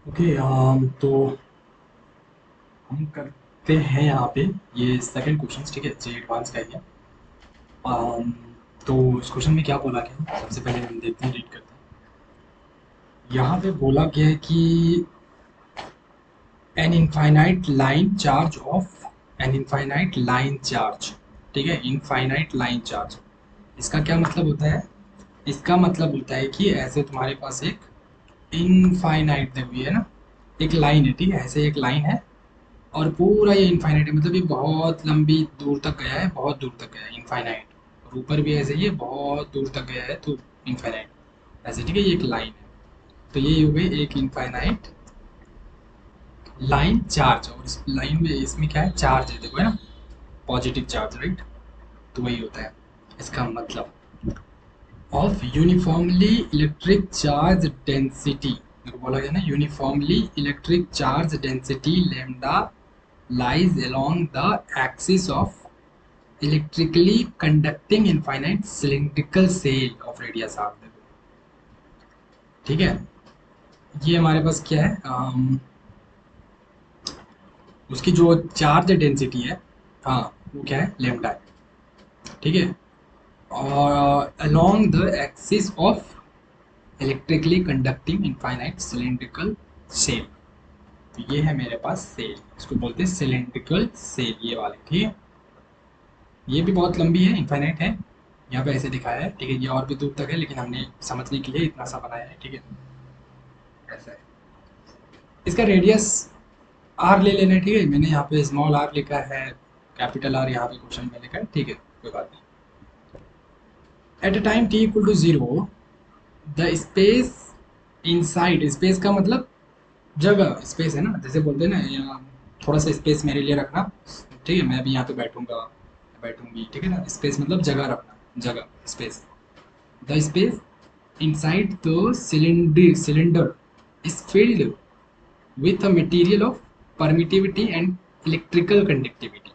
Okay. तो हम करते हैं यहाँ पे ये सेकंड क्वेश्चन, ठीक है, जे एडवांस का ही है। um, तो इस क्वेश्चन में क्या बोला गया, सबसे पहले हम देखते हैं, रीड करते हैं। यहाँ पे बोला गया है कि an infinite line charge of an infinite line charge, ठीक है, इनफाइनाइट लाइन चार्ज। इसका क्या मतलब होता है? इसका मतलब होता है कि ऐसे तुम्हारे पास एक इनफाइनाइट दी हुई है ना, एक लाइन है, ठीक है, ऐसे एक लाइन है और पूरा ये इनफाइनाइट है, मतलब ये बहुत लंबी दूर तक गया है, बहुत दूर तक गया है इनफाइनाइट। और ऊपर भी ऐसे ये बहुत दूर तक गया है तो इनफाइनाइट ऐसे, ठीक है, ये एक लाइन है। तो ये हो गई एक इनफाइनाइट लाइन चार्ज, और इस लाइन में इसमें क्या है, चार्ज है, देखो है ना, पॉजिटिव चार्ज, राइट। तो वही होता है इसका मतलब of uniformly electric charge density. देखो बोला गया ना, uniformly electric charge density lambda lies along the axis of electrically conducting infinite cylindrical cell of radius r। ठीक है, ये हमारे पास क्या है, उसकी जो चार्ज डेंसिटी है, हाँ, वो क्या है, लेमडा है, ठीक है। और along the axis of electrically conducting infinite cylindrical cell। तो ये है मेरे पास सेल, इसको बोलते हैं सिलेंड्रिकल सेल, ये वाले, ठीक है। ये भी बहुत लंबी है, इनफाइनाइट है, यहाँ पे ऐसे दिखाया है, ठीक है, ये और भी दूर तक है, लेकिन हमने समझने के लिए इतना सा बनाया है, ठीक है, ऐसा है। इसका रेडियस आर ले लेना है, ठीक है, मैंने यहाँ पे स्मॉल आर लिखा है, कैपिटल आर यहाँ पे क्वेश्चन में लिखा है, ठीक है, कोई बात नहीं। At a time t equal to zero the space inside, space का मतलब जगह, स्पेस है ना, जैसे बोलते हैं ना, यहाँ थोड़ा सा स्पेस मेरे लिए रखना, ठीक है, मैं अभी यहाँ पे बैठूंगा, बैठूंगी, ठीक है ना, स्पेस मतलब जगह रखना, जगह, space. The space inside the cylinder is filled with a material of permittivity and electrical conductivity।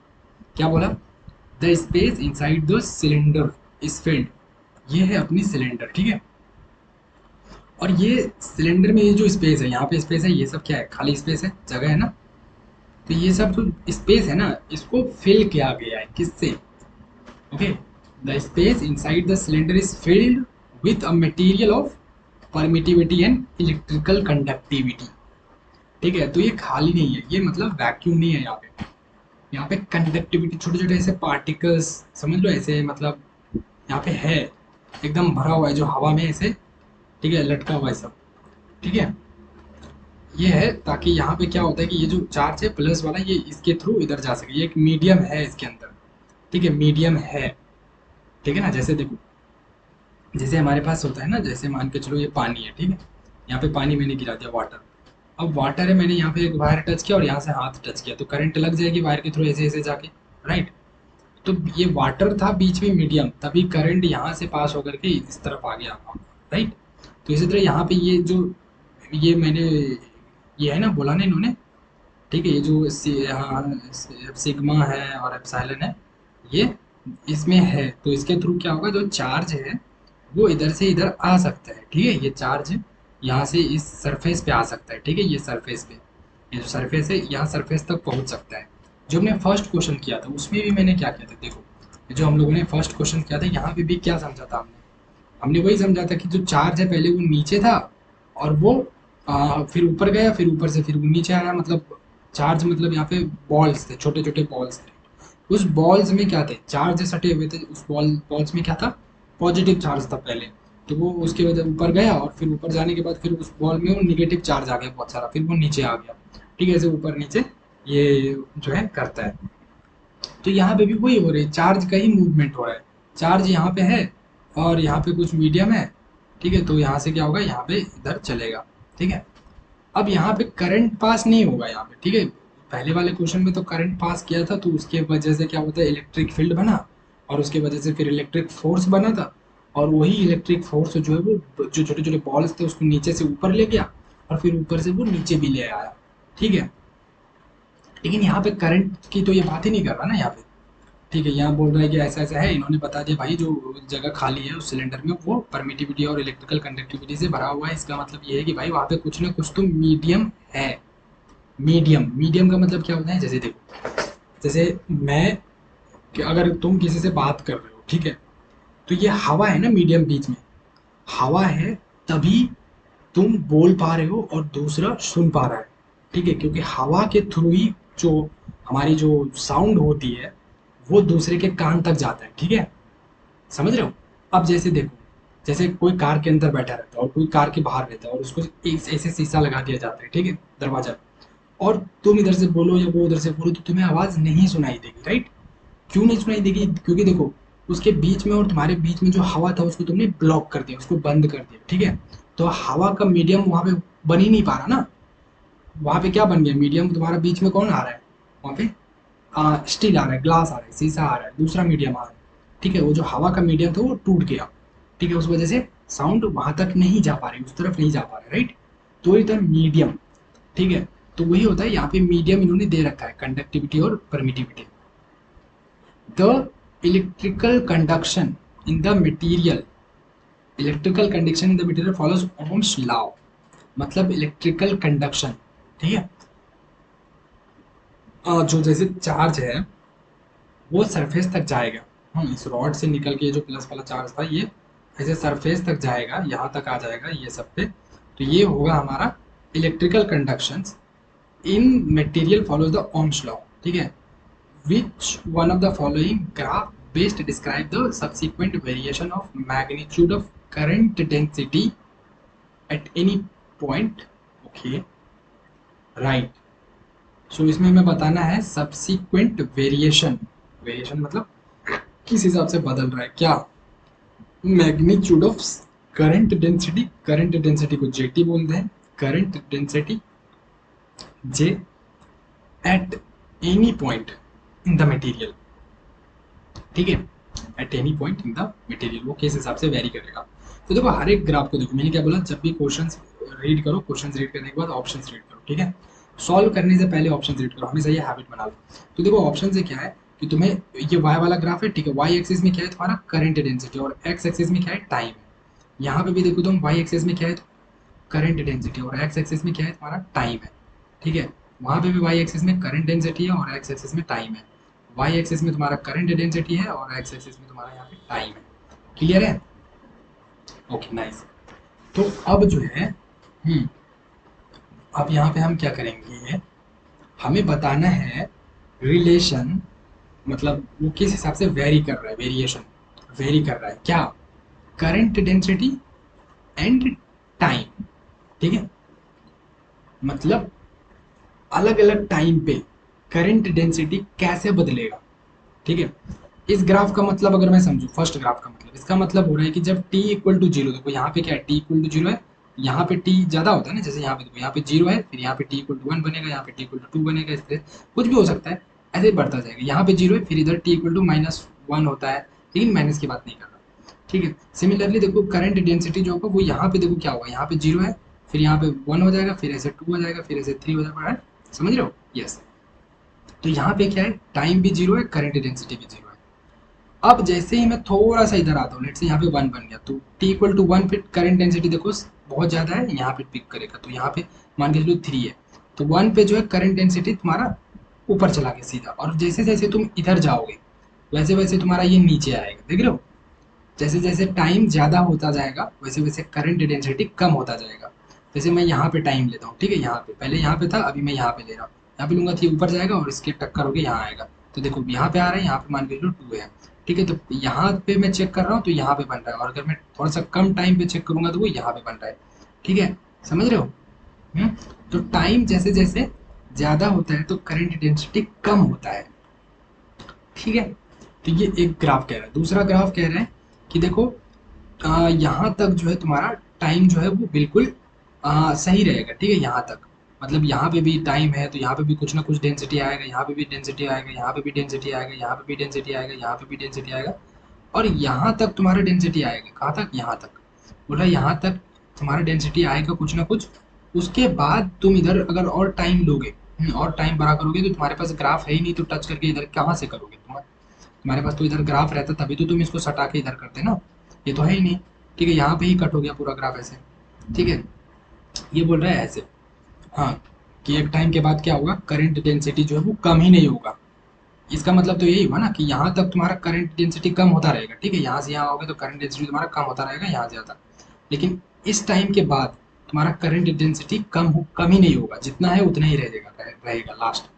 क्या बोला? The space inside the cylinder is filled, ये है अपनी सिलेंडर, ठीक है। और ये सिलेंडर में ये जो स्पेस है, यहाँ पे स्पेस है, ये सब क्या है, खाली स्पेस है, जगह है ना। तो ये सब जो स्पेस है ना, इसको फिल किया गया है किससे? Okay, the space inside the cylinder is filled with a material of permittivity and electrical conductivity, ठीक है। तो ये खाली नहीं है, ये मतलब वैक्यूम नहीं है, यहाँ पे कंडक्टिविटी, छोटे छोटे ऐसे पार्टिकल्स, समझ लो ऐसे, मतलब यहाँ पे है, एकदम भरा हुआ है जो हवा में ऐसे, ठीक है, लटका हुआ है सब, ठीक है। ये है ताकि यहाँ पे क्या होता है कि ये जो चार्ज है प्लस वाला, ये इसके थ्रू इधर जा सके, ये एक मीडियम है इसके अंदर, ठीक है, मीडियम है, ठीक है ना। जैसे देखो, जैसे हमारे पास होता है ना, जैसे मान के चलो ये पानी है, ठीक है, यहाँ पे पानी मैंने गिरा दिया, वाटर। अब वाटर है, मैंने यहाँ पे एक वायर टच किया और यहाँ से हाथ टच किया, तो करंट लग जाएगी वायर के थ्रू, ऐसे ऐसे जाके, राइट। तो ये वाटर था बीच में मीडियम, तभी करंट यहाँ से पास होकर के इस तरफ आ गया, राइट। तो इसी तरह यहाँ पे ये जो, ये मैंने, ये है ना, बोला ना इन्होंने, ठीक है, ये जो सिग्मा है और एप्सिलॉन है, ये इसमें है, तो इसके थ्रू क्या होगा, जो चार्ज है वो इधर से इधर आ सकता है, ठीक है, ये चार्ज यहाँ से इस सरफेस पे आ सकता है, ठीक है, ये सरफेस पे, ये जो सरफेस है यहाँ सरफेस तक पहुँच सकता है। जो हमने फर्स्ट क्वेश्चन किया था उसमें भी मैंने क्या किया था, देखो, जो हम लोगों ने फर्स्ट क्वेश्चन किया था, यहाँ पे भी क्या समझा था हमने, हमने वही समझा था कि जो चार्ज है पहले वो नीचे था, और वो फिर ऊपर गया, फिर ऊपर से फिर वो नीचे आया, मतलब चार्ज, मतलब यहाँ पे बॉल्स थे, छोटे छोटे बॉल्स थे, उस बॉल्स में क्या थे, चार्ज सटे हुए थे, उस बॉल्स में क्या था, पॉजिटिव चार्ज था पहले। तो वो उसके वजह ऊपर गया, और फिर ऊपर जाने के बाद फिर उस बॉल में वो निगेटिव चार्ज आ गया बहुत सारा, फिर वो नीचे आ गया, ठीक है, ऐसे ऊपर नीचे ये जो है करता है। तो यहाँ पे भी वही हो रही है, चार्ज का ही मूवमेंट हो रहा है, चार्ज यहाँ पे है और यहाँ पे कुछ मीडियम है, ठीक है, तो यहाँ से क्या होगा, यहाँ पे इधर चलेगा, ठीक है। अब यहाँ पे करंट पास नहीं होगा यहाँ पे, ठीक है, पहले वाले क्वेश्चन में तो करंट पास किया था, तो उसके वजह से क्या होता है, इलेक्ट्रिक फील्ड बना, और उसके वजह से फिर इलेक्ट्रिक फोर्स बना था, और वही इलेक्ट्रिक फोर्स जो है वो जो छोटे छोटे बॉल्स थे उसको नीचे से ऊपर ले गया, और फिर ऊपर से वो नीचे भी ले आया, ठीक है। लेकिन यहाँ पे करंट की तो ये बात ही नहीं कर रहा ना यहाँ पे, ठीक है, यहाँ बोल रहा है कि ऐसा ऐसा है, इन्होंने बता दिया भाई, जो जगह खाली है उस सिलेंडर में वो परमिटिविटी और इलेक्ट्रिकल कंडक्टिविटी से भरा हुआ है, इसका मतलब ये है कि भाई वहाँ पे कुछ ना कुछ तो मीडियम है। मीडियम, मीडियम का मतलब क्या होता है, जैसे देखो, जैसे मैं कि अगर तुम किसी से बात कर रहे हो, ठीक है, तो ये हवा है ना मीडियम बीच में, हवा है, तभी तुम बोल पा रहे हो और दूसरा सुन पा रहा है, ठीक है, क्योंकि हवा के थ्रू ही जो हमारी जो साउंड होती है वो दूसरे के कान तक जाता है, ठीक है, समझ रहे हो। अब जैसे देखो, जैसे कोई कार के अंदर बैठा रहता है और कोई कार के बाहर रहता है और उसको एक ऐसे शीशा लगा दिया जाता है, ठीक है, दरवाजा, और तुम इधर से बोलो या वो उधर से बोलो तो तुम्हें आवाज नहीं सुनाई देगी, राइट। क्यों नहीं सुनाई देगी, क्योंकि देखो उसके बीच में और तुम्हारे बीच में जो हवा था उसको तुमने ब्लॉक कर दिया, उसको बंद कर दिया, ठीक है। तो हवा का मीडियम वहां पे बन ही नहीं पा रहा ना। वहां पे क्या बन गया, मीडियम तुम्हारा बीच में कौन आ रहा है, वहां पे स्टील आ रहा है, ग्लास आ रहा है, शीशा आ रहा है, दूसरा मीडियम आ रहा है, ठीक है। वो जो हवा का मीडियम था वो टूट गया, ठीक है, उस वजह से साउंड वहां तक नहीं जा पा रही, उस तरफ नहीं जा पा रहा, राइट। तो ये था मीडियम, ठीक है। तो वही होता है यहाँ पे, मीडियम इन्होंने दे रखा है, कंडक्टिविटी और permittivity. The electrical conduction in the material, electrical conduction in the material follows Ohm's law, मतलब इलेक्ट्रिकल कंडक्शन, ठीक है। जो जैसे चार्ज है वो सरफेस तक जाएगा, इस रॉड से निकल के जो प्लस वाला चार्ज था ये ऐसे सरफेस तक जाएगा, यहाँ तक आ जाएगा ये सब पे, तो ये होगा हमारा electrical conduction in material follows the Ohm's law, ठीक है। Which one of the following graph best describe the subsequent variation of magnitude of current density at any point? Okay, right. So इसमें हमें बताना है subsequent variation, variation मतलब किस हिसाब से बदल रहा है क्या, magnitude of current density, current density को जेटी बोलते हैं, current density J at any point in the material, ठीक है, at any point in the material, वो किस हिसाब से वेरी करेगा। तो देखो हर एक ग्राफ को देखो, मैंने क्या बोला, जब भी क्वेश्चंस रीड करो, क्वेश्चंस रीड करने के बाद ऑप्शंस रीड करो, ठीक है, सॉल्व करने से पहले ऑप्शंस रीड करो, हमेशा ये हैबिट बना लो। तो देखो ऑप्शन से क्या है कि तुम्हें ये वाई वाला ग्राफ है, ठीक है, वाई एक्सिस में क्या है तुम्हारा करंट डेंसिटी और एक्स एक्सिस में क्या है टाइम है। यहाँ पे भी देखो तुम वाई एक्सिस में क्या है करंट डेंसिटी और एक्स एक्सिस में क्या है तुम्हारा टाइम है, ठीक है। वहाँ पे भी वाई एक्सिस में करंट डेंसिटी है और एक्स एक्सिस में टाइम है, वाई एक्सिस में तुम्हारा करंट डेंसिटी है और एक्स एक्सिस में तुम्हारा यहाँ पे टाइम है, क्लियर है, ओके नाइस। तो अब जो है, हम्म अब यहाँ पे हम क्या करेंगे, हमें बताना है रिलेशन, मतलब वो किस हिसाब से वेरी कर रहा है, वेरिएशन वेरी कर रहा है क्या, करंट डेंसिटी एंड टाइम, ठीक है, मतलब अलग अलग टाइम पे करंट डेंसिटी कैसे बदलेगा, ठीक है। इस ग्राफ का मतलब अगर मैं समझूं, फर्स्ट ग्राफ का मतलब, इसका मतलब हो रहा है कि जब t इक्वल टू जीरो, देखो यहाँ पे क्या है, t इक्वल टू जीरो है, यहाँ पे t ज्यादा होता है ना, जैसे यहाँ पे देखो, यहाँ पे जीरो है, फिर यहाँ पे t इक्वल टू वन बनेगा, यहाँ पे t इक्वल टू टू बनेगा, इस तरह कुछ भी हो सकता है, ऐसे ही बढ़ता जाएगा। यहाँ पे जीरो है, फिर इधर t equal to minus one होता है, लेकिन माइनस की बात नहीं कर रहा, ठीक है। सिमिलरली देखो करंट डेंसिटी जो होगा वो यहाँ पे देखो क्या होगा, यहाँ पे जीरो है, फिर यहाँ पे वन हो जाएगा, फिर ऐसे टू हो जाएगा, फिर ऐसे थ्री हो जाएगा, समझ रहे हो, यस। तो यहाँ पे क्या है, टाइम भी जीरो है, करंट डेंसिटी भी जीरो है। अब जैसे ही मैं थोड़ा सा इधर आता हूँ, लेट से यहाँ पे वन बन गया, तो t इक्वल टू वन पे करंट डेंसिटी देखो बहुत ज़्यादा है, यहाँ पे पिक करेगा, तो यहाँ पे मान के चलो थ्री है, तो वन पे जो है करंट डेंसिटी तुम्हारा ऊपर चला गया सीधा, और जैसे जैसे तुम इधर जाओगे वैसे वैसे तुम्हारा ये नीचे आएगा, देख रहे हो, जैसे जैसे टाइम ज़्यादा होता जाएगा वैसे वैसे करंट डेंसिटी कम होता जाएगा। जैसे मैं यहाँ पे टाइम लेता हूँ, ठीक है, यहाँ पे पहले यहाँ पे था, अभी मैं यहाँ पे ले रहा हूँ, यहाँ पे लूंगा तो ये ऊपर जाएगा और इसके टक्कर होकर यहाँ आएगा, तो देखो यहाँ पे आ रहा है, यहाँ पे मान के चलो टू है, ठीक है, तो यहाँ पे मैं चेक कर रहा हूँ तो यहाँ पे बन रहा है, और अगर मैं थोड़ा सा कम टाइम पे चेक करूंगा तो वो यहाँ पे बन रहा है, ठीक है, समझ रहे हो। हम्म तो टाइम जैसे जैसे ज़्यादा होता है तो करंट डेंसिटी कम होता है, ठीक है। तो ये एक ग्राफ कह रहा है, दूसरा ग्राफ कह रहा है कि देखो यहाँ तक जो है तुम्हारा टाइम जो है वो बिल्कुल सही रहेगा, ठीक है, यहाँ तक, मतलब यहाँ पे भी टाइम है तो यहाँ पे भी कुछ ना कुछ डेंसिटी आएगा, यहाँ पे भी डेंसिटी आएगा, यहाँ पे भी डेंसिटी आएगा, यहाँ पे भी डेंसिटी आएगा, यहाँ पे भी डेंसिटी आएगा, और यहाँ तक तुम्हारा डेंसिटी आएगा, कहाँ तक, यहाँ तक, बोला यहाँ तक तुम्हारा डेंसिटी आएगा कुछ ना कुछ। उसके बाद तुम इधर अगर और टाइम लोगे, और टाइम बढ़ा करोगे, तो तुम्हारे पास ग्राफ है ही नहीं, तो टच करके इधर कहाँ से करोगे, तुम्हारे पास तो इधर ग्राफ रहता तभी तो तुम इसको सटा के इधर करते ना, ये तो है ही नहीं, ठीक है, यहाँ पे ही कट हो गया पूरा ग्राफ ऐसे, ठीक है, ये बोल रहा है ऐसे, हाँ। कि एक टाइम के बाद क्या होगा, करंट डेंसिटी जो है वो कम ही नहीं होगा। इसका मतलब तो यही हुआ ना कि यहाँ तक तुम्हारा करंट डेंसिटी कम होता रहेगा, ठीक है, यहाँ से यहाँ आओगे तो करंट डेंसिटी तुम्हारा कम होता रहेगा यहाँ से यहाँ तक। लेकिन इस टाइम के बाद तुम्हारा करंट डेंसिटी कम ही नहीं होगा, जितना है उतना ही रहेगा लास्ट।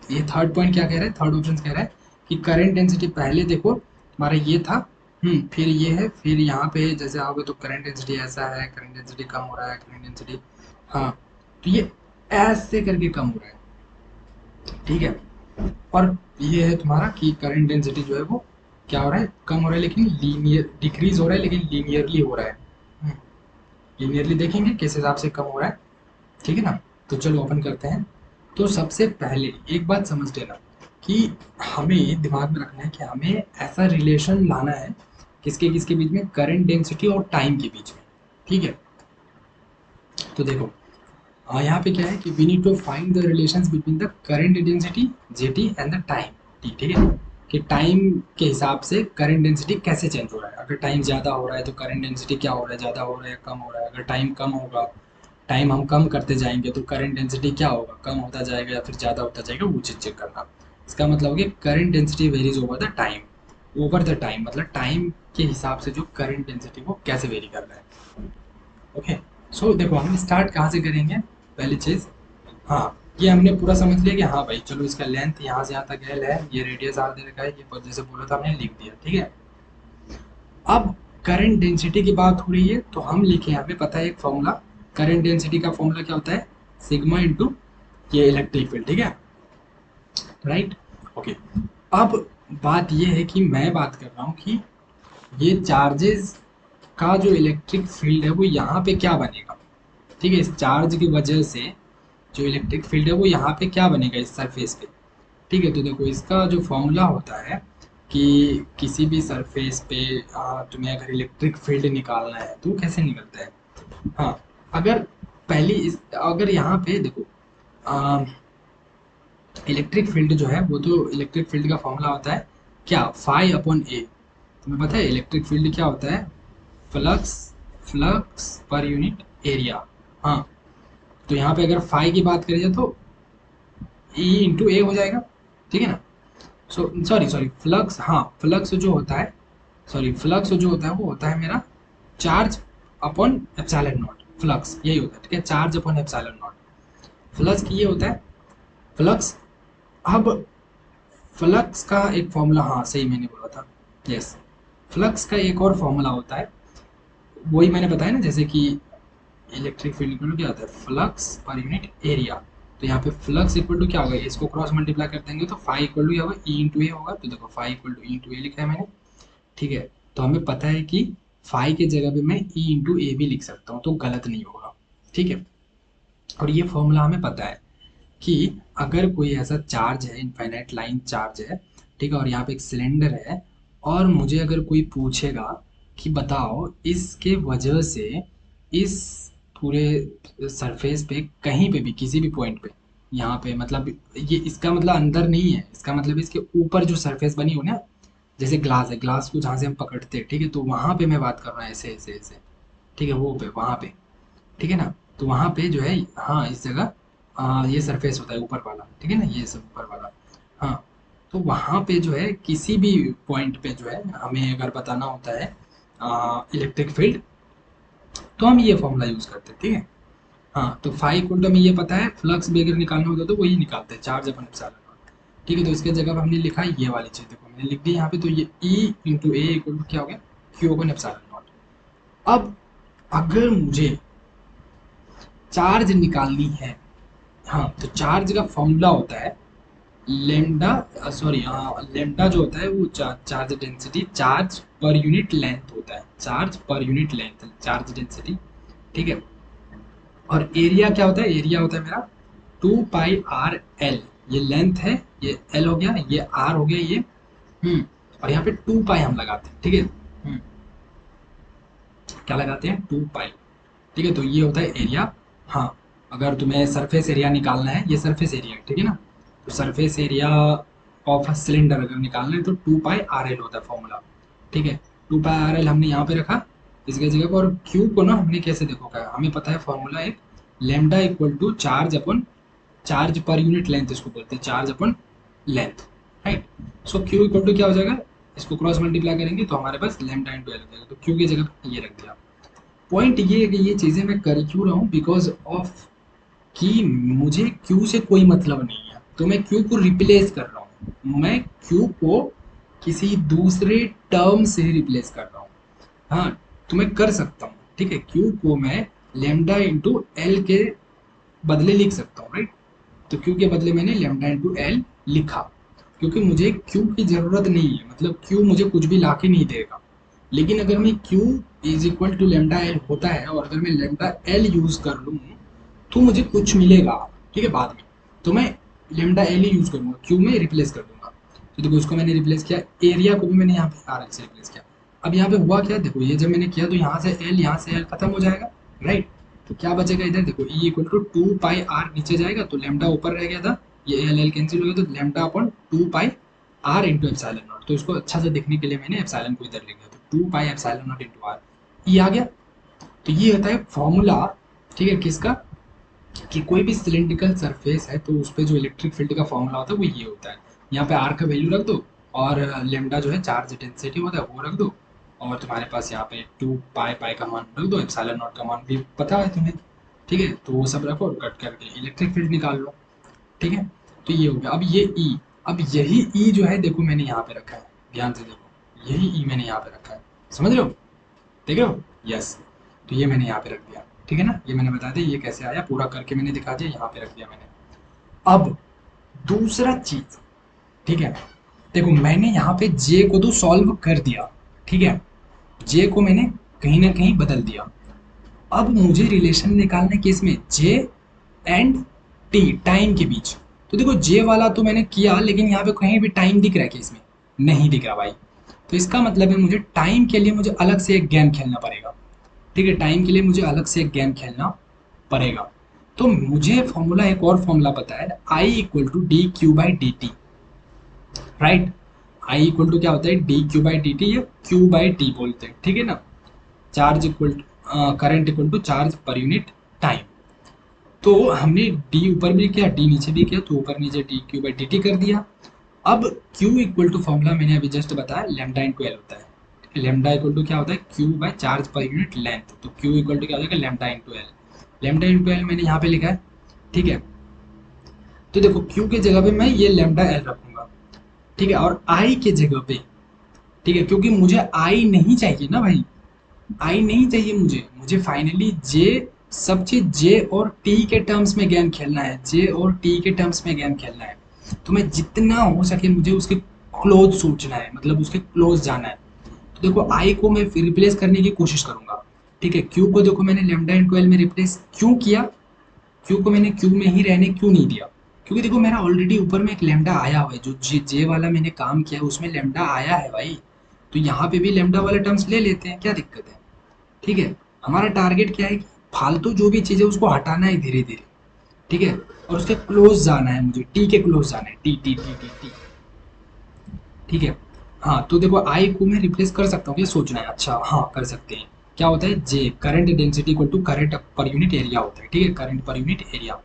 ये थर्ड पॉइंट क्या कह रहा है, थर्ड ऑप्शन कह रहा है कि करंट डेंसिटी पहले देखो तुम्हारा ये था, फिर ये है, फिर यहाँ पे जैसे आओगे तो करंट डेंसिटी ऐसा है, करंट डेंसिटी कम हो रहा है, करंट डेंसिटी, हाँ, तो ये ऐसे करके कम हो रहा है, ठीक है। और ये है तुम्हारा कि करंट डेंसिटी जो है वो क्या हो रहा है, कम हो रहा है, लेकिन लीनियर डिक्रीज हो रहा है, लेकिन लीनियरली हो रहा है। लीनियरली देखेंगे किस हिसाब से कम हो रहा है, ठीक है ना। तो चलो ओपन करते हैं। तो सबसे पहले एक बात समझ लेना कि हमें दिमाग में रखना है कि हमें ऐसा रिलेशन लाना है किसके किसके बीच में, करंट डेंसिटी और टाइम के बीच में, ठीक है। तो देखो यहाँ पे क्या है कि we need to find the relations between the current density JT and the time t, ठीक है, कि टाइम के हिसाब से करंट डेंसिटी कैसे चेंज हो रहा है। अगर टाइम ज़्यादा हो रहा है तो करंट डेंसिटी क्या हो रहा है, ज़्यादा हो रहा है, कम हो रहा है। अगर टाइम कम होगा, टाइम हम कम करते जाएंगे तो करंट डेंसिटी क्या होगा, कम होता जाएगा या फिर ज़्यादा होता जाएगा, वो चीज़ चेक करना। इसका मतलब हो गया current density varies over the time, मतलब टाइम के हिसाब से जो करंट डेंसिटी वो कैसे वेरी कर रहा है। ओके, सो देखो हम स्टार्ट कहाँ से करेंगे, पहली चीज़, हाँ, ये हमने पूरा समझ लिया कि हाँ भाई चलो इसका लेंथ यहाँ से यहाँ तक एल है, ये रेडियस आर दे रखा है, ये जैसे बोला था हमने लिख दिया, ठीक है। अब करंट डेंसिटी की बात हो रही है तो हम लिखे, हमें पता है एक फॉर्मूला, करंट डेंसिटी का फॉर्मूला क्या होता है, सिग्मा इंटू ये इलेक्ट्रिक फील्ड, ठीक है, राइट। ओके, अब बात ये है कि मैं बात कर रहा हूँ कि ये चार्जेस का जो इलेक्ट्रिक फील्ड है वो यहाँ पे क्या बनेगा, ठीक है, इस चार्ज की वजह से जो इलेक्ट्रिक फील्ड है वो यहाँ पे क्या बनेगा इस सरफेस पे, ठीक है। तो देखो इसका जो फॉर्मूला होता है कि किसी भी सरफेस पे तुम्हें अगर इलेक्ट्रिक फील्ड निकालना है तो कैसे निकलता है, हाँ, अगर अगर यहाँ पे देखो इलेक्ट्रिक फील्ड जो है वो, तो इलेक्ट्रिक फील्ड का फॉर्मूला होता है क्या, फाई अपॉन ए। तुम्हें पता है इलेक्ट्रिक फील्ड क्या होता है, फ्लक्स फ्लक्स पर यूनिट एरिया, हाँ। तो यहाँ पे अगर फाई की बात करें तो ई इंटू ए हो जाएगा, ठीक है ना। सॉरी सॉरी फ्लक्स, हाँ, फ्लक्स जो होता है, सॉरी फ्लक्स जो होता है वो होता है मेरा charge upon epsilon not, flux यही होता है, ठीक है, charge upon epsilon not. Flux की ये होता है फ्लक्स। अब फ्लक्स का एक फॉर्मूला, हाँ सही मैंने बोला था, यस, फ्लक्स का एक और फॉर्मूला होता है, वही मैंने बताया ना, जैसे कि इलेक्ट्रिक फील्ड इक्वल टू क्या होता है, फ्लक्स पर यूनिट एरिया। तो यहाँ पे फ्लक्स इक्वल टू क्या होगा, इसको क्रॉस मल्टीप्लाई कर देंगे तो फाई इक्वल टू क्या होगा, ई इंटू ए होगा। तो देखो phi equal to E into A लिखा है मैंने, ठीक है। तो हमें पता है कि फाई के जगह पे मैं ई इंटू ए भी लिख सकता हूँ, तो गलत नहीं होगा, ठीक है। और ये फॉर्मूला हमें पता है कि अगर कोई ऐसा चार्ज है, इनफाइनाइट लाइन चार्ज है, ठीक है, और यहाँ पे एक सिलेंडर है, और मुझे अगर कोई पूछेगा कि बताओ इसके वजह से इस पूरे सरफेस पे कहीं पे भी किसी भी पॉइंट पे, यहाँ पे मतलब ये इसका मतलब अंदर नहीं है, इसका मतलब इसके ऊपर जो सरफेस बनी हो ना, जैसे ग्लास है, ग्लास को जहाँ से हम पकड़ते हैं, ठीक है, तो वहाँ पे मैं बात कर रहा हूँ ऐसे ऐसे ऐसे, ठीक है, वो पे वहाँ पे, ठीक है ना। तो वहाँ पे जो है, हाँ, इस जगह ये सरफेस होता है ऊपर वाला, ठीक है ना, ये सब ऊपर वाला, हाँ। तो वहाँ पे जो है किसी भी पॉइंट पे जो है हमें अगर बताना होता है इलेक्ट्रिक फील्ड, तो हम ये फॉर्मूला यूज़ करते हैं, ठीक है। हाँ, तो फाई इक्वल टू हमें ये पता है, फ्लक्स भी अगर निकालना होता है तो वही निकालते हैं, चार्ज अपन एप्सिलॉन नॉट, ठीक है। तो इसके जगह पे हमने लिखा है ये वाली चीज़, देखो मैंने लिख दी यहाँ पे, तो ये e into a equal to क्या हो गया, क्यू अपन एप्सिलॉन नॉट। अब अगर मुझे चार्ज निकालनी है, हाँ, तो चार्ज का फॉर्मूला होता है लेमडा, सॉरी, लेमडा जो होता है वो charge density, charge per unit length होता है, charge per unit length charge density, ठीक है। और एरिया क्या होता है, एरिया होता है मेरा 2 पाई आर एल, ये लेंथ है, ये एल हो गया, ये आर हो गया, ये और यहाँ पे 2 पाई हम लगाते हैं, ठीक है। क्या लगाते हैं, 2 पाई, ठीक है। तो ये होता है एरिया, हाँ। अगर तुम्हें सरफेस एरिया निकालना है, ये सरफेस एरिया है, ठीक है ना, तो surface area of a cylinder अगर निकालना है तो 2 पाई आर एल होता है फॉर्मूला, ठीक है। 2 पाई आर एल हमने यहाँ पे रखा इसके जगह पर, और क्यू को ना हमने कैसे देखो क्या, हमें पता है फॉर्मूला एक lambda equal to charge upon charge per unit length, इसको बोलते हैं charge upon length, right. So Q equal to क्या हो जाएगा, इसको क्रॉस मल्टीप्लाई करेंगे तो हमारे पास लेमडा इंटू एल हो जाएगा। तो क्यू की जगह ये रख दिया। पॉइंट ये है कि ये चीज़ें मैं कर क्यों रहा हूँ, बिकॉज ऑफ कि मुझे क्यू से कोई मतलब नहीं है, तो मैं क्यू को रिप्लेस कर रहा हूँ, मैं क्यू को किसी दूसरे टर्म से रिप्लेस कर रहा हूँ। हाँ, तो मैं कर सकता हूँ, ठीक है, क्यू को मैं लेमडा इंटू एल के बदले लिख सकता हूँ, राइट। तो क्यू के बदले मैंने लेमडा इंटू एल लिखा, क्योंकि मुझे क्यू की ज़रूरत नहीं है, मतलब क्यू मुझे कुछ भी ला के नहीं देगा। लेकिन अगर मैं Q is equal to lambda L होता है और अगर मैं लेमडा एल यूज़ कर लूँ तो मुझे कुछ मिलेगा, ठीक है, बाद में। तो मैं लेमडा एल ही यूज़ करूँगा, क्यू में रिप्लेस कर दूंगा। तो देखो इसको मैंने रिप्लेस किया, एरिया को भी मैंने यहाँ पे आर एल से रिप्लेस किया। अब यहाँ पे हुआ क्या, देखो ये जब मैंने किया तो यहाँ से एल खत्म हो जाएगा, राइट। तो क्या बचेगा इधर, देखो e equal to two pi r नीचे जाएगा तो लेमडा ऊपर रह गया था, ये एल एल कैंसिल हो गया तो lambda upon two pi r into epsilon naught. तो इसको अच्छा से देखने के लिए मैंने एप्सिलॉन को इधर ले गया, तो two pi epsilon naught into R, E आ गया। तो ये होता है फॉर्मूला, ठीक है, किसका, कि कोई भी सिलिंड्रिकल सरफेस है तो उस पर जो इलेक्ट्रिक फील्ड का फॉर्मूला होता है वो ये होता है। यहाँ पे आर का वैल्यू रख दो और लेमडा जो है चार्ज डेंसिटी होता है वो रख दो, और तुम्हारे पास यहाँ पे टू पाई पाई का मान रख दो, एप्सिलॉन नॉट का मान भी पता है तुम्हें, ठीक है। तो वो सब रखो और कट करके इलेक्ट्रिक फील्ड निकाल लो, ठीक है। तो ये हो गया। अब ये ई, अब यही ई जो है देखो मैंने यहाँ पे रखा है, ध्यान से देखो, यही ई मैंने यहाँ पे रखा है, समझ रहे हो, देख रहे हो, यस। तो ये मैंने यहाँ पे रख दिया, ठीक है ना, ये मैंने बता दिया ये कैसे आया, पूरा करके मैंने दिखा दिया, यहाँ पे रख दिया मैंने। अब दूसरा चीज, ठीक है, देखो मैंने यहाँ पे जे को तो सॉल्व कर दिया, ठीक है, जे को मैंने कहीं ना कहीं बदल दिया। अब मुझे रिलेशन निकालना है किसमें, जे एंड टी, टाइम के बीच। तो देखो जे वाला तो मैंने किया, लेकिन यहाँ पे कहीं भी टाइम दिख रहा है कि इसमें नहीं दिख रहा भाई। तो इसका मतलब है मुझे टाइम के लिए मुझे अलग से एक गेम खेलना पड़ेगा, ठीक है, टाइम के लिए मुझे अलग से एक गेम खेलना पड़ेगा। तो मुझे फॉर्मूला, एक और फॉर्मूला पता है, I equal to D Q by D T, right. I equal to क्या होता है, D Q by D T या क्यू बाई टी बोलते हैं, ठीक है ना। Charge equal to current equal to charge per unit time. तो हमने डी ऊपर भी किया डी नीचे भी किया, तो ऊपर नीचे D Q by D T कर दिया। अब Q इक्वल टू फॉर्मूला मैंने अभी जस्ट बताया, लेमडा इंटू एल होता है। लेमडा इक्वल टू क्या होता है, Q by charge per unit length. तो Q इक्वल टू क्या हो जाएगा, lambda into L. Lambda into L मैंने यहाँ पे लिखा है, ठीक है। तो देखो Q के जगह पे मैं ये लेमडा एल रखूंगा, ठीक है, और I के जगह पे, ठीक है, क्योंकि मुझे I नहीं चाहिए ना भाई, आई नहीं चाहिए मुझे, मुझे फाइनली जे, सब चीज जे और टी के टर्म्स में गेम खेलना है, जे और टी के टर्म्स में गेम खेलना है। तो मैं जितना हो सके मुझे उसके क्लोज सोचना है, मतलब उसके क्लोज जाना है। तो देखो आई को मैं रिप्लेस करने की कोशिश करूंगा, ठीक है। क्यू को देखो मैंने लेमडा इन 12 में रिप्लेस क्यों किया, क्यू को मैंने क्यू में ही रहने क्यों नहीं दिया, क्योंकि देखो मेरा ऑलरेडी ऊपर में एक लेमडा आया हुआ है, जो जे जे वाला मैंने काम किया है उसमें लेमडा आया है भाई। तो यहाँ पे भी लेमडा वाले टर्म्स ले लेते हैं, क्या दिक्कत है, ठीक है। हमारा टारगेट क्या है कि फालतू जो भी चीज़ है उसको हटाना है धीरे धीरे, ठीक है, और उसके क्लोज जाना है, मुझे टी के क्लोज जाना है, T T T T T, ठीक है। हाँ, तो देखो आई को मैं रिप्लेस कर सकता हूँ, ये सोचना है, अच्छा हाँ कर सकते हैं। क्या होता है, J current density equal to current per unit area होता है, ठीक है, करंट पर यूनिट एरिया।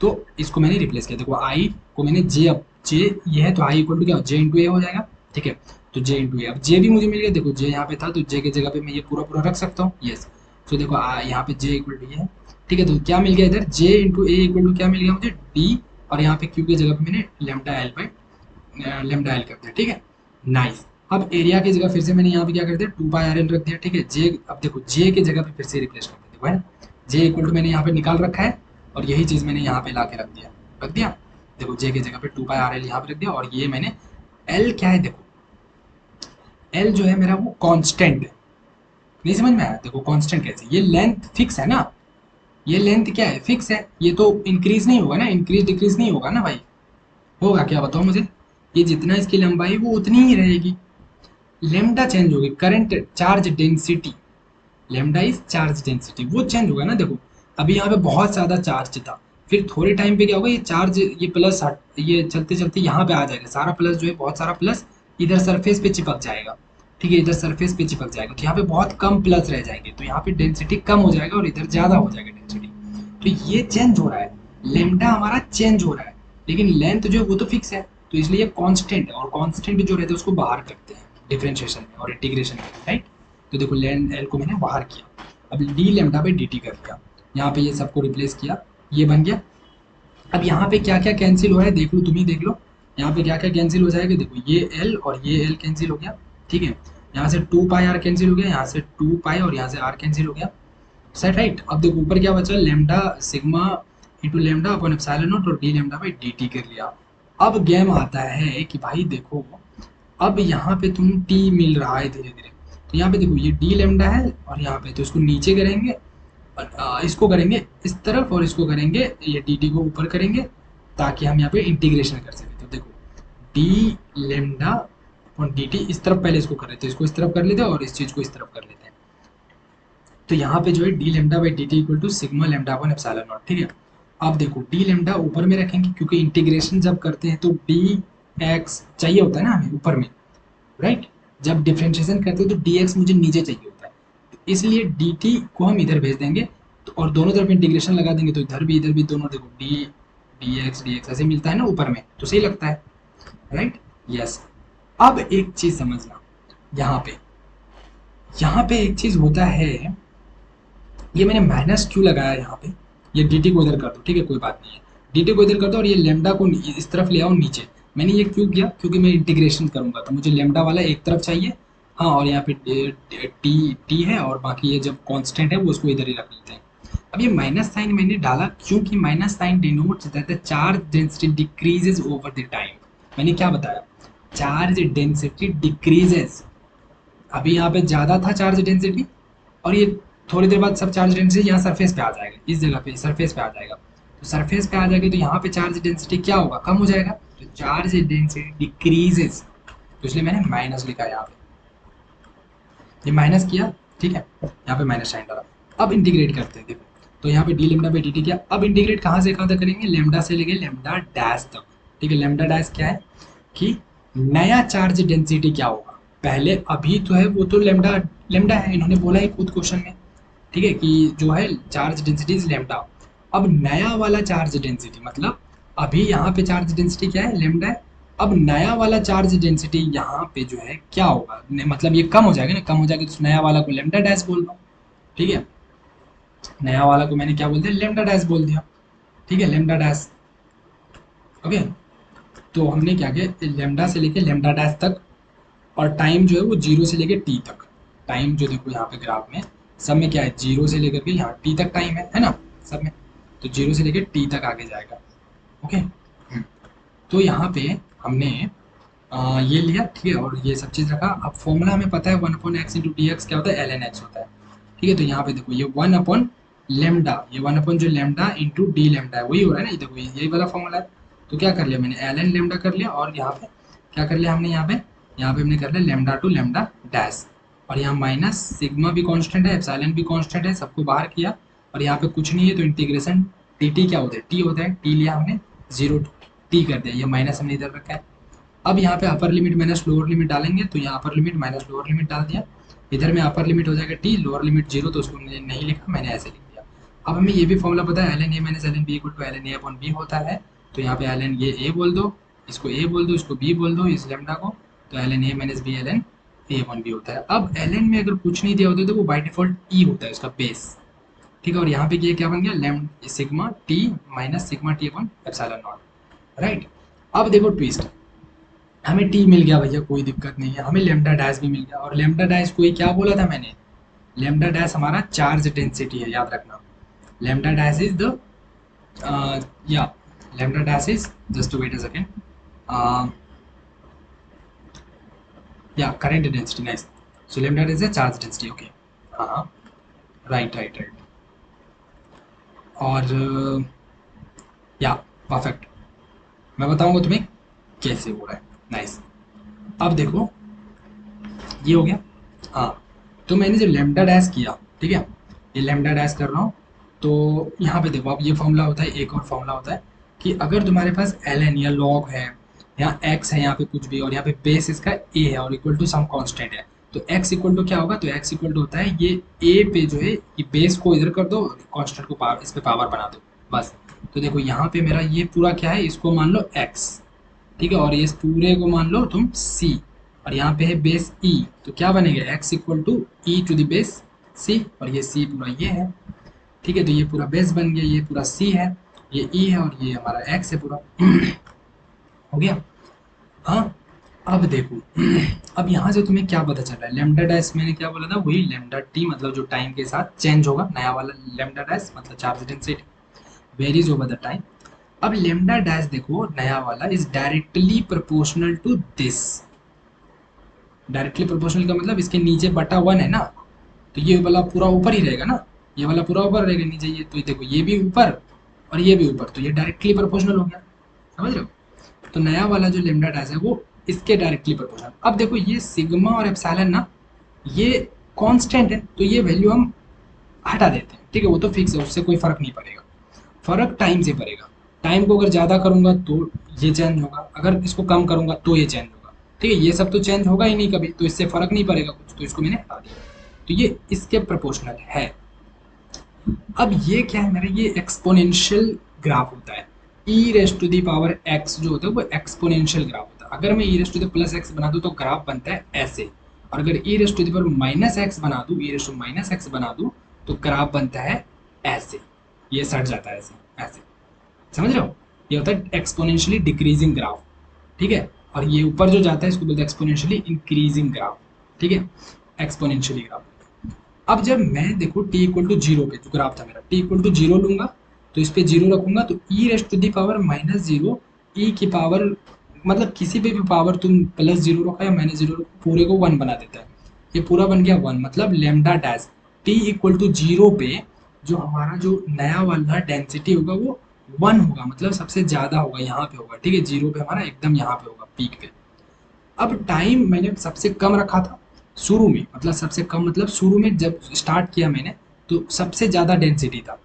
तो इसको मैंने रिप्लेस किया, देखो आई को मैंने जे, अब जे ये है तो आई इक्वल टू क्या, जे इंटू ए हो जाएगा, ठीक है। तो जे इंटू ए, अब जे भी मुझे मिल गया, देखो जे यहाँ पे था तो जे की जगह पे मैं ये पूरा पूरा रख सकता हूँ, यस। तो देखो यहाँ पे जे इक्वल टू ये है, ठीक है। तो क्या मिल गया इधर, J into a equal to क्या मिल गया मुझे, डी, और यहाँ पे क्यू की जगह पे मैंने lambda L by lambda L कर दिया, ठीक है, नाइस। अब एरिया की जगह फिर से मैंने यहाँ पे क्या कर दिया, टू पाई आर एल रख दिया, ठीक है। जे, अब देखो जे की जगह पे फिर से रिप्लेस कर दिया, देखो है ना, जे इक्वल टू मैंने यहाँ पे निकाल रखा है और यही चीज़ मैंने यहाँ पे ला के रख दिया। देखो जे की जगह पे टू पाई आर एल यहाँ पे रख दिया, और ये मैंने एल क्या है, देखो एल जो है मेरा वो कांस्टेंट है, नहीं समझ में आया, देखो कांस्टेंट कैसे, ये लेंथ फिक्स है ना, ये लेंथ क्या है, फिक्स है, ये तो इंक्रीज नहीं होगा ना, इंक्रीज डिक्रीज नहीं होगा ना भाई, होगा क्या बताओ मुझे, ये जितना इसकी लंबाई वो उतनी ही रहेगी। लेमडा चेंज होगी, current charge density, lambda is charge density, वो चेंज होगा ना। देखो अभी यहाँ पे बहुत ज़्यादा चार्ज था, फिर थोड़े टाइम पे क्या होगा, ये चार्ज, ये प्लस हट, ये चलते चलते यहाँ पे आ जाएगा, सारा प्लस जो है, बहुत सारा प्लस इधर सरफेस पे चिपक जाएगा, ठीक है, इधर सरफेस पे चिपक जाएगा, तो यहाँ पे बहुत कम प्लस रह जाएंगे, तो यहाँ पे डेंसिटी कम हो जाएगा और इधर ज़्यादा हो जाएगा डेंसिटी। तो ये चेंज हो रहा है, लेमडा हमारा चेंज हो रहा है, लेकिन लेंथ जो है वो तो फिक्स है, तो इसलिए कांस्टेंट है, और कांस्टेंट जो रहता है उसको बाहर करते हैं डिफरेंशिएशन में और इंटीग्रेशन में, राइट। तो देखो लेन एल को मैंने बाहर किया, अब D lambda by D T कर दिया, यहाँ पे ये सबको रिप्लेस किया, ये बन गया। अब यहाँ पे क्या क्या कैंसिल हो रहा है देख लो, तुम ही देख लो यहाँ पे क्या क्या कैंसिल हो जाएगा। देखो ये एल और ये एल कैंसिल हो गया, ठीक है। यहाँ से 2 पाई आर कैंसिल हो गया, यहाँ से 2 पाई और यहाँ से आर कैंसिल हो गया, सेट राइट। अब देखो ऊपर क्या बचा, lambda sigma into lambda upon epsilon naught और D lambda by D T कर लिया। अब गेम आता है कि भाई देखो, अब यहाँ पे तुम टी मिल रहा है धीरे धीरे, तो यहाँ पे देखो ये डी लेमडा है और यहाँ पे तो इसको नीचे करेंगे, इसको करेंगे इस तरफ और इसको करेंगे ये डी टी को ऊपर करेंगे, ताकि हम यहाँ पे इंटीग्रेशन कर सकें। तो देखो डी लेमडा और डी टी इस तरफ पहले इसको कर लेते हैं, इसको इस तरफ कर लेते हैं और इस चीज़ को इस तरफ कर लेते हैं। तो यहाँ पे जो है d lambda by D t equal to sigma lambda upon epsilon naught, ठीक है। अब देखो डी लेमडा ऊपर में रखेंगे, क्योंकि इंटीग्रेशन जब करते हैं तो डी एक्स चाहिए होता है ना हमें ऊपर में, राइट। जब डिफ्रेंशिएशन करते हैं तो डी एक्स मुझे नीचे चाहिए होता है, तो इसलिए डी टी को हम इधर भेज देंगे, तो और दोनों तरफ इंटीग्रेशन लगा देंगे, तो इधर भी दोनों देखो डी एक्स ऐसे मिलता है ना ऊपर में, तो सही लगता है, राइट। यस। अब एक चीज समझना, यहाँ पे एक चीज होता है, ये मैंने माइनस क्यों लगाया यहाँ पे, ये डी टी को इधर कर दो, ठीक है, कोई बात नहीं है, डी टी को इधर कर दो और ये लेमडा को इस तरफ ले आओ नीचे। मैंने ये क्यों किया, क्योंकि मैं इंटीग्रेशन करूंगा तो मुझे लेमडा वाला एक तरफ चाहिए, हाँ, और यहाँ पे टी टी है और बाकी ये जब कांस्टेंट है वो उसको इधर ही रख लेते हैं। अब ये माइनस साइन मैंने डाला क्योंकि minus sign denotes that the charge density decreases over the time. मैंने क्या बताया, चार्ज डेंसिटी डिक्रीजेज, अभी यहाँ पे ज़्यादा था चार्ज डेंसिटी, और ये थोड़ी देर बाद सब चार्ज डेंसिटी यहाँ सरफेस पे आ जाएगा, इस जगह पे सरफेस पे आ जाएगा, तो सरफेस पे आ जाएगी तो यहाँ पे चार्ज डेंसिटी क्या होगा, कम हो जाएगा, तो चार्ज डेंसिटी डिक्रीजेस, तो इसलिए मैंने माइनस लिखा यहाँ पे, ये माइनस किया, ठीक है, यहाँ पे माइनस साइन डाला। अब इंटीग्रेट करते हैं, देखो तो यहाँ पे D lambda by D T किया, अब इंटीग्रेट कहाँ से कहाँ तक करेंगे, लेमडा से लेके लेमडा डैश तक, ठीक है। लेमडा डैश क्या है कि नया चार्ज डेंसिटी क्या होगा, पहले अभी तो है वो तो लेमडा लेमडा है, इन्होंने बोला है खुद क्वेश्चन में, ठीक है, कि जो है चार्ज डेंसिटी इज लेमडा। अब नया वाला चार्ज डेंसिटी मतलब अभी यहाँ पे चार्ज डेंसिटी क्या है, लेमडा है, अब नया वाला चार्ज डेंसिटी यहाँ पे जो है क्या होगा, मतलब ये कम हो जाएगा ना, कम हो जाएगा तो नया वाला को लेमडा डैश बोल दो, ठीक है, नया वाला को मैंने क्या बोल दिया, लेमडा डैश बोल दिया, ठीक है, लेमडा डैश, ओके। तो हमने क्या किया, लेमडा से लेके लेमडा डैश तक, और टाइम जो है वो जीरो से लेके टी तक, टाइम जो देखो यहाँ पे ग्राफ में सब में क्या है, जीरो से लेकर के यहाँ टी तक टाइम है ना सब में, तो जीरो से लेकर टी तक आगे जाएगा, ओके। तो यहाँ पे हमने ये लिया, ठीक है, और ये सब चीज़ रखा। अब फॉर्मूला हमें पता है 1/x इंटू डी एक्स क्या होता है, ln x होता है, ठीक है। तो यहाँ पे देखो ये 1 लेमडा, ये 1 जो लेमडा इंटू डी लेमडा है वही हो रहा है ना, ये देखो यही वाला फॉर्मूला है। तो क्या कर लिया मैंने, ln लेमडा कर लिया, और यहाँ पे क्या कर लिया हमने, यहाँ पे हमने कर लिया लेमडा टू लेमडा डैश, और यहाँ माइनस सिग्मा भी कांस्टेंट है, एप्सिलॉन भी कांस्टेंट है, सबको बाहर किया, और यहाँ पे कुछ नहीं है तो इंटीग्रेशन टी टी क्या होता है, टी होता है, टी लिया हमने, जीरो टू टी कर दिया, ये माइनस हमने इधर रखा है। अब यहाँ पे upper limit minus lower limit डालेंगे, तो यहाँ upper limit minus lower limit डाल दिया, इधर में अपर लिमिट हो जाएगा टी, लोअर लिमिट जीरो, तो उसको मैंने नहीं लिखा, मैंने ऐसे लिख दिया। अब हमें ये भी फॉर्मूला पता है, ln a minus ln b equal to ln a upon b होता है, तो यहाँ पे ln ये a बोल दो, इसको a बोल दो, इसको b बोल दो, इस लेमडा को, तो ln a minus b ln a upon b होता है। अब ln में अगर कुछ नहीं दिया होता तो वो बाई डिफॉल्ट e होता है उसका बेस, ठीक है, और यहाँ पे ये क्या बन गया, lambda sigma T minus sigma T upon epsilon naught, right. अब देखो ट्विस्ट, हमें टी मिल गया भैया, कोई दिक्कत नहीं है, हमें लेमडा डैश भी मिल गया, और लेमडा डैश को क्या बोला था मैंने, लेमडा डैश हमारा चार्ज डेंसिटी है, याद रखना, लेमडा डैश इज द या lambda dash is, just wait a second, या current density, nice, so lambda dash is charge density, okay, हाँ, राइट राइट राइट, और या परफेक्ट, मैं बताऊंगा तुम्हें कैसे हो रहा है, नाइस। अब देखो ये हो गया, हाँ, तो मैंने जो लेमडा डैश किया, ठीक है, ये लेमडा डैश कर रहा हूँ, तो यहाँ पे देखो अब ये फॉर्मूला होता है, एक और फॉर्मूला होता है कि अगर तुम्हारे पास ln या log है, यहाँ x है, यहाँ पे कुछ भी, और यहाँ पे बेस इसका a है और इक्वल टू सम कांस्टेंट है, तो x इक्वल टू क्या होगा, तो x इक्वल टू होता है ये a पे जो है ये बेस को इधर कर दो, कांस्टेंट को पावर इस पे पावर बना दो बस। तो देखो यहाँ पे मेरा ये पूरा क्या है, इसको मान लो x, ठीक है, और ये पूरे को मान लो तुम c, और यहाँ पे है बेस e, तो क्या बनेगा x equal to e to the base c, और ये c पूरा ये है, ठीक है। तो ये पूरा बेस बन गया, ये पूरा c है, ये e है, और ये हमारा x है पूरा हो गया। हाँ, अब देखो अब यहाँ से तुम्हें क्या पता चल रहा है, लेमडा डैश मैंने क्या बोला था, वही लेमडा टी, मतलब जो टाइम के साथ चेंज होगा, नया वाला लेमडा डैश मतलब charge density varies over the time. अब लेमडा डैश देखो नया वाला is directly proportional to this, directly proportional का मतलब इसके नीचे बटा वन है ना, तो ये वाला पूरा ऊपर ही रहेगा ना, ये वाला पूरा ऊपर रहेगा, नीचे ये, तो देखो ये भी ऊपर और ये भी ऊपर, तो ये डायरेक्टली प्रोपोर्शनल हो गया, समझ रहे हो। तो नया वाला जो लेमडा डैश है वो इसके डायरेक्टली प्रोपोर्शनल। अब देखो ये सिग्मा और एप्सिलॉन ना ये कांस्टेंट है, तो ये वैल्यू हम हटा देते हैं, ठीक है, वो तो फिक्स है, उससे कोई फर्क नहीं पड़ेगा, फर्क टाइम से पड़ेगा। टाइम को अगर ज़्यादा करूंगा तो ये चेंज होगा, अगर इसको कम करूंगा तो ये चेंज होगा, ठीक है, ये सब तो चेंज होगा ही नहीं कभी, तो इससे फर्क नहीं पड़ेगा कुछ, तो इसको मैंने हटा दिया, तो ये इसके प्रोपोर्शनल है। अब ये क्या है मेरा, ये एक्सपोनेंशियल ग्राफ होता है, E raise to the power X जो होता है वो एक्सपोनेंशियल ग्राफ होता है। अगर मैं E raise to the plus X बना दूँ तो ग्राफ बनता है ऐसे, और अगर E raise to the power minus X बना दूँ, E raise to minus X बना दूँ तो ग्राफ बनता है ऐसे, ये सट जाता है ऐसे ऐसे, समझ रहे हो, ये होता है एक्सपोनेंशियली डिक्रीजिंग ग्राफ, ठीक है, और ये ऊपर जो जाता है इसको बोलते हैं एक्सपोनेंशियली इंक्रीजिंग ग्राफ, ठीक है, एक्सपोनेंशियली ग्राफ। अब जब मैं देखो t इक्वल टू जीरो पे जो ग्राफ था मेरा, t इक्वल टू जीरो लूंगा तो इस पे जीरो रखूंगा, तो e raise to the power minus zero, e की पावर मतलब किसी पे भी पावर तुम प्लस जीरो रखो या माइनस जीरो रखो पूरे को वन बना देता है, ये पूरा बन गया वन, मतलब lambda dash t equal to zero पे जो हमारा जो नया वाला डेंसिटी होगा वो वन होगा, मतलब सबसे ज्यादा होगा यहाँ पे होगा, ठीक है, जीरो पे हमारा एकदम यहाँ पे होगा पीक पे। अब टाइम मैंने सबसे कम रखा था शुरू में, मतलब सबसे कम मतलब शुरू में जब स्टार्ट किया मैंने तो सबसे ज़्यादा डेंसिटी था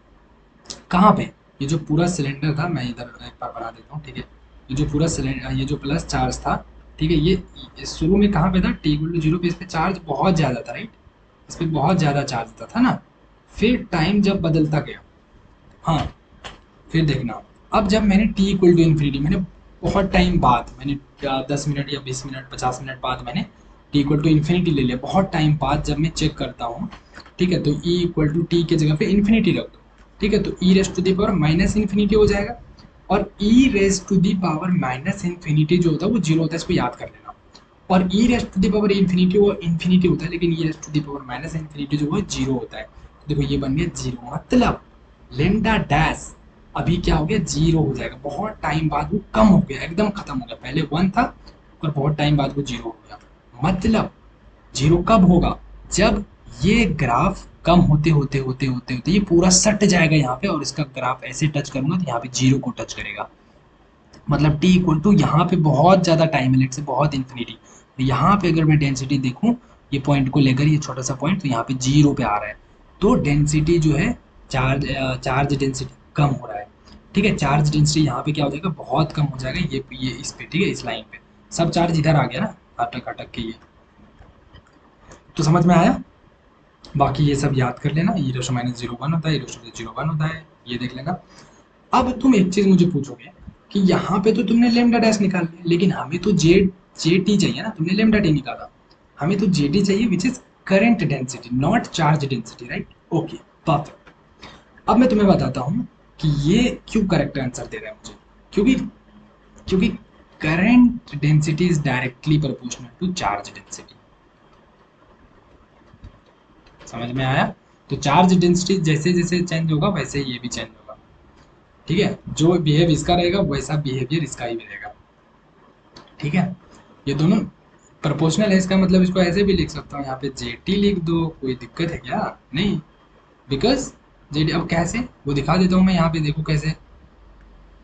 कहाँ पे, ये जो पूरा सिलेंडर था, मैं इधर एक बार बना देता हूँ, ठीक है, ये जो पूरा सिलेंडर, ये जो प्लस चार्ज था, ठीक है, ये शुरू में कहाँ पे था, टी इक्वल टू जीरो पे इस पे चार्ज बहुत ज़्यादा था, राइट, इस पे बहुत ज़्यादा चार्ज था ना। फिर टाइम जब बदलता गया, हाँ, फिर देखना, अब जब मैंने टी इक्वल टू इन्फिनिटी, मैंने बहुत टाइम बाद, मैंने 10 मिनट या 20 मिनट 50 मिनट बाद मैंने टी इक्वल टू इन्फिनिटी ले लिया, बहुत टाइम बाद जब मैं चेक करता हूँ, ठीक है, तो ई इक्वल टू टी के जगह पे इन्फिनिटी रख दो, ठीक है, तो E raise to the power minus infinity हो जाएगा, और E raise to the power minus infinity जो होता है वो जीरो होता है, इसको याद कर लेना, और E raise to the power infinity वो इन्फिनिटी होता है, लेकिन E raise to the power minus infinity जो है जीरो होता है, तो देखो ये बन गया जीरो, मतलब लेमडा डैश अभी क्या हो गया, जीरो हो जाएगा, बहुत टाइम बाद वो कम हो गया, एकदम खत्म हो गया, पहले वन था और बहुत टाइम बाद वो जीरो हो गया। मतलब जीरो कब होगा, जब ये ग्राफ कम होते होते होते होते होते ये पूरा सट जाएगा यहाँ पे, और इसका ग्राफ ऐसे टच करूंगा तो यहाँ पे जीरो को टच करेगा, मतलब टी इक्वल टू यहाँ पे बहुत ज़्यादा टाइम है, लेट से बहुत इन्फिनिटी, यहाँ पे अगर मैं डेंसिटी देखूँ ये पॉइंट को लेकर, ये छोटा सा पॉइंट, तो यहाँ पे जीरो पे आ रहा है, तो डेंसिटी जो है चार्ज डेंसिटी कम हो रहा है, ठीक है, चार्ज डेंसिटी यहाँ पे क्या हो जाएगा, बहुत कम हो जाएगा, ये इस पे, ठीक है, इस लाइन पे सब चार्ज इधर आ गया ना, अटक अटक के, ये तो समझ में आया। बाकी ये सब याद कर लेना, ई रेशो माइनस जीरो वन होता है, ई रेशो जीरो वन होता है, ये देख लेना। अब तुम एक चीज मुझे पूछोगे कि यहाँ पे तो तुमने लेमडा डैश निकाल लिया, लेकिन हमें तो जे टी चाहिए ना, तुमने लेमडा टी निकाला, हमें तो जे टी चाहिए which is current density not charge density, right, okay perfect. अब मैं तुम्हें बताता हूँ कि ये क्यों करेक्ट आंसर दे रहा है मुझे, क्योंकि क्योंकि current density is directly proportional to charge density, समझ में आया। तो चार्ज डेंसिटी जैसे जैसे चेंज होगा वैसे ये भी चेंज होगा, ठीक है, जो बिहेव इसका रहेगा वैसा बिहेवियर इसका ही रहेगा, ठीक है, ये दोनों प्रोपोर्शनल है, इसका मतलब इसको ऐसे भी लिख सकता हूँ, यहाँ पे जे टी लिख दो, कोई दिक्कत है क्या, नहीं, बिकॉज जे टी, अब कैसे वो दिखा देता हूँ मैं, यहाँ पे देखो कैसे,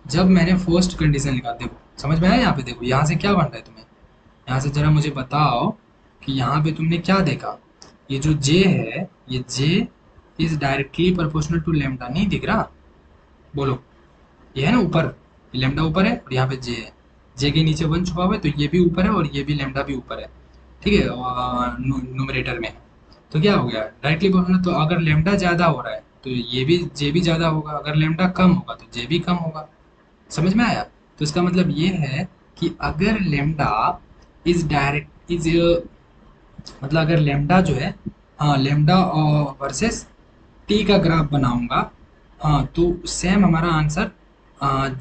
जब मैंने फर्स्ट कंडीशन लिखा, देखो समझ में आया, यहाँ पे देखो यहाँ से क्या बन रहा है तुम्हें, यहाँ से जरा मुझे बताओ कि यहाँ पे तुमने क्या देखा, ये जो J है, ये J is directly proportional to lambda, नहीं दिख रहा, बोलो, ये है ना ऊपर, लेमडा ऊपर है और यहाँ पे J है, J के नीचे वन छुपा हुआ है, तो ये भी ऊपर है और ये भी लेमडा भी ऊपर है, ठीक है, न्यूमरेटर में। तो क्या हो गया, डायरेक्टली बोलना, तो अगर लेमडा ज़्यादा हो रहा है तो जे भी ज़्यादा होगा, अगर लेमडा कम होगा तो जे भी कम होगा। समझ में आया? तो इसका मतलब ये है कि अगर लेमडा इज डायरेक्ट इज मतलब अगर लेमडा जो है, हाँ लेमडा वर्सेस टी का ग्राफ बनाऊंगा, हाँ तो सेम हमारा आंसर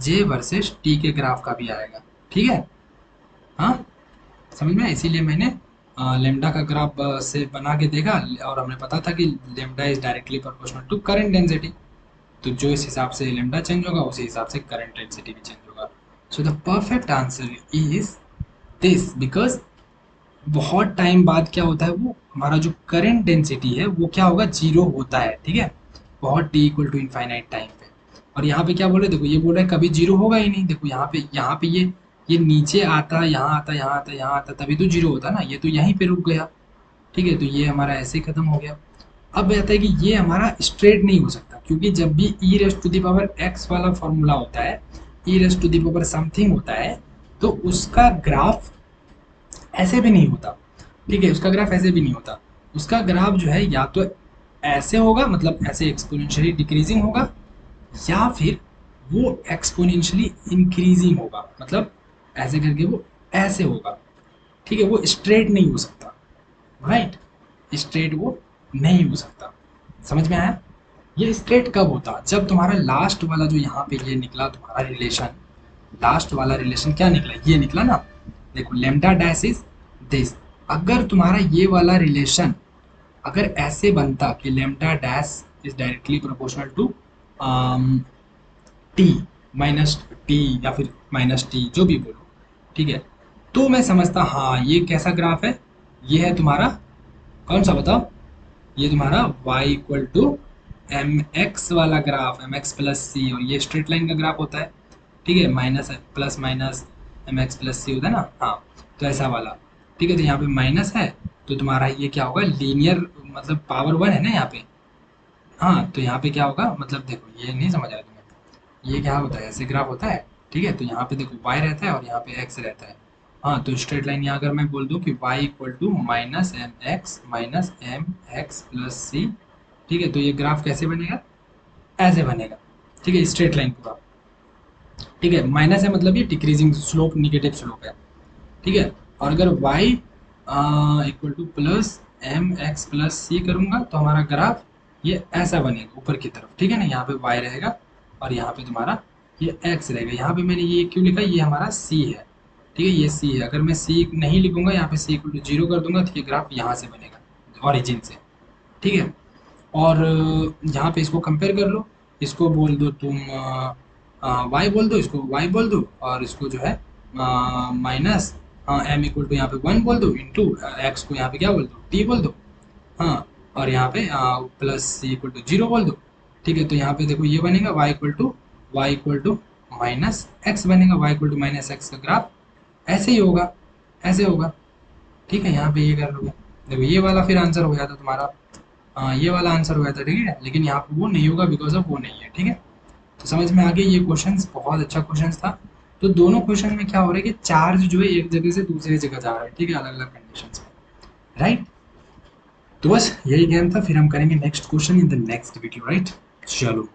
जे वर्सेस टी के ग्राफ का भी आएगा। ठीक है, हाँ समझ में आया? इसीलिए मैंने लेमडा का ग्राफ से बना के देखा, और हमें पता था कि lambda is directly proportional to current density. तो जो इस हिसाब से लेमडा चेंज होगा उसी हिसाब से करंट डेंसिटी भी चेंज होगा। So the perfect answer is this, because बहुत टाइम बाद क्या होता है, वो हमारा जो करंट डेंसिटी है वो क्या होगा, जीरो होता है। ठीक है, बहुत t equal to infinite time पे। और यहाँ पे क्या बोल रहे, देखो ये बोल रहे हैं कभी जीरो होगा ही नहीं। देखो यहाँ पे ये नीचे आता, यहाँ आता, यहाँ आता, यहाँ आता, तभी तो जीरो होता ना। ये तो यहीं पे रुक गया। ठीक है, तो ये हमारा ऐसे ही खत्म हो गया। अब कहता है कि ये हमारा स्ट्रेट नहीं हो सकता, क्योंकि जब भी E raise to the power X वाला फॉर्मूला होता है, E raise to the power something होता है, तो उसका ग्राफ ऐसे भी नहीं होता। ठीक है, उसका ग्राफ ऐसे भी नहीं होता। उसका ग्राफ जो है या तो ऐसे होगा, मतलब ऐसे एक्सपोनेंशियली डिक्रीजिंग होगा, या फिर वो एक्सपोनेंशियली इंक्रीजिंग होगा, मतलब ऐसे करके वो ऐसे होगा। ठीक है, वो स्ट्रेट नहीं हो सकता। राइट, स्ट्रेट वो नहीं हो सकता। समझ में आया? ये स्ट्रेट कब होता, जब तुम्हारा लास्ट वाला जो यहाँ पे ये निकला तुम्हारा रिलेशन, लास्ट वाला रिलेशन क्या निकला, ये निकला ना। देखो लेमडा डैश इज दिस। अगर तुम्हारा ये वाला रिलेशन अगर ऐसे बनता कि lambda dash is directly proportional to t minus t, या फिर माइनस टी, जो भी बोलो। ठीक है, तो मैं समझता हाँ ये कैसा ग्राफ है, ये है तुम्हारा कौन सा बताओ, ये तुम्हारा y equal to m x वाला graph, m x plus c, और ये स्ट्रेट लाइन का ग्राफ होता है। ठीक है, minus plus minus M x plus C होता है ना, हाँ तो ऐसा वाला। ठीक है, तो यहाँ पे माइनस है, तो तुम्हारा ये क्या होगा, लीनियर, मतलब पावर वन है ना यहाँ पे। हाँ तो यहाँ पे क्या होगा, मतलब देखो ये नहीं समझ आया तुम्हें, ये क्या होता है, ऐसे ग्राफ होता है। ठीक है, तो यहाँ पे देखो y रहता है और यहाँ पे x रहता है। हाँ तो स्ट्रेट लाइन यहाँ अगर मैं बोल दूँ कि y equal to minus M x plus C, ठीक है, तो ये ग्राफ कैसे बनेगा, ऐसे बनेगा। ठीक है, स्ट्रेट लाइन पूरा। ठीक है, माइनस है मतलब ये डिक्रीजिंग स्लोप, निगेटिव स्लोप है। ठीक है, और अगर y equal to plus M x plus C करूँगा तो हमारा ग्राफ ये ऐसा बनेगा ऊपर की तरफ। ठीक है ना, यहाँ पे y रहेगा और यहाँ पे तुम्हारा ये x रहेगा। यहाँ पे मैंने ये क्यों लिखा, ये हमारा c है। ठीक है, ये c है। अगर मैं c नहीं लिखूंगा, यहाँ पे c इक्वल टू जीरो कर दूंगा, तो ये ग्राफ यहाँ से बनेगा ऑरिजिन से। ठीक है, और यहाँ पे इसको कंपेयर कर लो, इसको बोल दो तुम y बोल दो, इसको y बोल दो, और इसको जो है माइनस एम इक्वल टू यहाँ पे वन बोल दो, इंटू एक्स को यहाँ पे क्या बोल दो, t बोल दो। हाँ, और यहाँ पे plus c equal to zero बोल दो। ठीक है, तो यहाँ पे देखो ये बनेगा y equal to minus x बनेगा, y equal to minus x का ग्राफ ऐसे ही होगा, ऐसे होगा। ठीक है, यहाँ पे ये कर लोगे, देखो ये वाला फिर आंसर हो जाता तुम्हारा, ये वाला आंसर हो जाता। ठीक है, लेकिन यहाँ पे वो नहीं होगा, बिकॉज ऑफ वो नहीं है। ठीक है, तो समझ में आ गया, ये क्वेश्चंस बहुत अच्छा क्वेश्चंस था। तो दोनों क्वेश्चन में क्या हो रहा है कि चार्ज जो है एक जगह से दूसरी जगह जा रहा है। ठीक है, अलग अलग कंडीशंस में। राइट, तो बस यही गेम था, फिर हम करेंगे next question in the next video. Right, चलो।